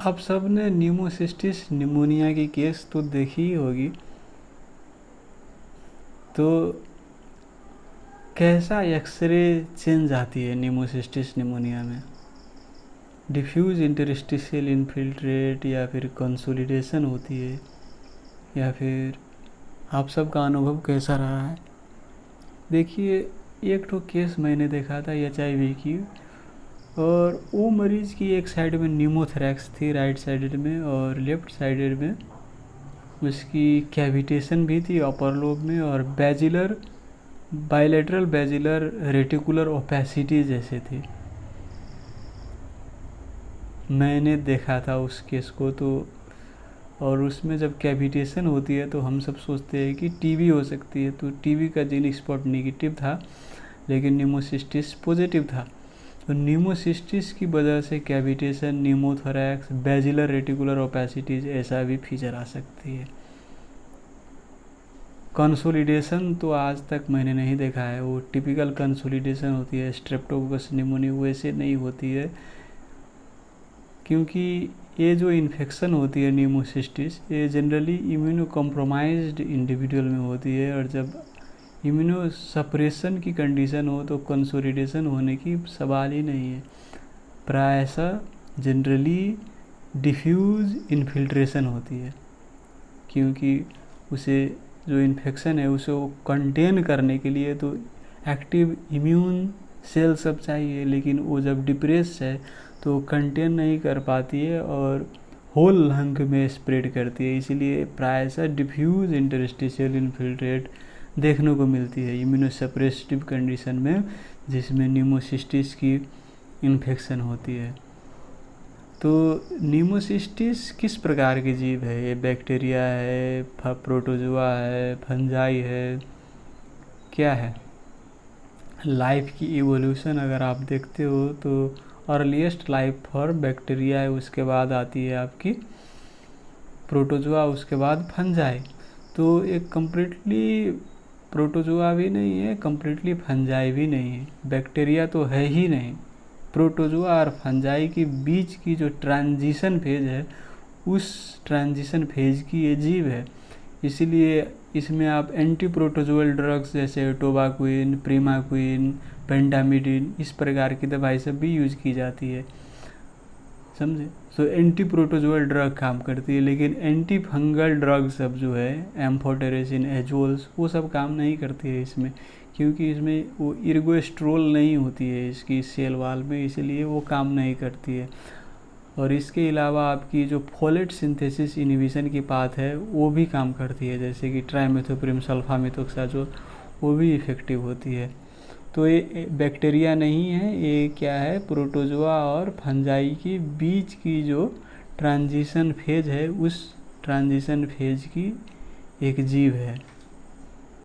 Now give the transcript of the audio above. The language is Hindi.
आप सब ने न्यूमोसिस्टिस निमोनिया की केस तो देखी ही होगी। तो कैसा एक्सरे चेंज आती है न्यूमोसिस्टिस निमोनिया में? डिफ्यूज इंटरस्टिशियल इन्फिल्ट्रेट या फिर कंसोलिडेशन होती है, या फिर आप सबका अनुभव कैसा रहा है? देखिए, एक तो केस मैंने देखा था HIV की, और वो मरीज़ की एक साइड में न्यूमोथेरैक्स थी राइट साइडेड में, और लेफ़्ट साइडेड में उसकी कैविटेशन भी थी अपर लोब में, और बैजिलर बायलैटरल बैजिलर रेटिकुलर ओपेसिटी जैसे थी। मैंने देखा था उस केस को। तो और उसमें जब कैविटेशन होती है तो हम सब सोचते हैं कि टीबी हो सकती है। तो टीबी का जीन स्पॉट नेगेटिव था, लेकिन न्यूमोसिस्टिस पॉजिटिव था। तो न्यूमोसिस्टिस की वजह से कैविटेशन, न्यूमोथोरैक्स, बैजिलर रेटिकुलर ओपेसिटीज ऐसा भी फीचर आ सकती है। कंसोलिडेशन तो आज तक मैंने नहीं देखा है। वो टिपिकल कंसोलिडेशन होती है स्ट्रेप्टोकोकस निमोनिया, वैसे नहीं होती है, क्योंकि ये जो इन्फेक्शन होती है न्यूमोसिस्टिस, ये जनरली इम्यूनो कॉम्प्रोमाइज्ड इंडिविजुअल में होती है। और जब इम्यूनो सप्रेशन की कंडीशन हो तो कंसोलिडेशन होने की सवाल ही नहीं है। प्रायशः जनरली डिफ्यूज इन्फिल्ट्रेशन होती है, क्योंकि उसे जो इन्फेक्शन है उसे वो कंटेन करने के लिए तो एक्टिव इम्यून सेल सब चाहिए, लेकिन वो जब डिप्रेस है तो कंटेन नहीं कर पाती है और होल लंग में स्प्रेड करती है। इसीलिए प्रायशः डिफ्यूज इंटरस्टिशियल इन्फिल्ट्रेट देखने को मिलती है इम्यूनोसप्रेसिव कंडीशन में, जिसमें न्यूमोसिस्टिस की इन्फेक्शन होती है। तो न्यूमोसिस्टिस किस प्रकार की जीव है? ये बैक्टीरिया है, प्रोटोजोआ है, फंजाई है, क्या है? लाइफ की इवोल्यूशन अगर आप देखते हो तो अर्लीस्ट लाइफ फॉर्म बैक्टीरिया है, उसके बाद आती है आपकी प्रोटोजोआ, उसके बाद फंजाई। तो एक कम्प्लीटली प्रोटोजोआ भी नहीं है, कम्प्लीटली फंजाई भी नहीं है, बैक्टीरिया तो है ही नहीं। प्रोटोजोआ और फंजाई के बीच की जो ट्रांजिशन फेज है, उस ट्रांजिशन फेज की ये जीव है। इसीलिए इसमें आप एंटी प्रोटोजोअल ड्रग्स जैसे टोबाक्विन, प्रीमाक्विन, पेंटामिडिन, इस प्रकार की दवाई सब भी यूज की जाती है, समझे? सो एंटी प्रोटोजोअल ड्रग काम करती है, लेकिन एंटी फंगल ड्रग सब जो है एम्फोटेरेसिन, एजोल्स, वो सब काम नहीं करती है इसमें, क्योंकि इसमें वो इर्गोस्ट्रोल नहीं होती है इसकी सेल वाल में, इसलिए वो काम नहीं करती है। और इसके अलावा आपकी जो फोलेट सिंथेसिस इनहिबिशन की पाथ है वो भी काम करती है, जैसे कि ट्राइमेथोप्रिम सल्फामेथोक्साजोल, वो भी इफ़ेक्टिव होती है। तो ये बैक्टीरिया नहीं है, ये क्या है? प्रोटोजोआ और फंजाई के बीच की जो ट्रांजिशन फेज है, उस ट्रांजिशन फेज की एक जीव है।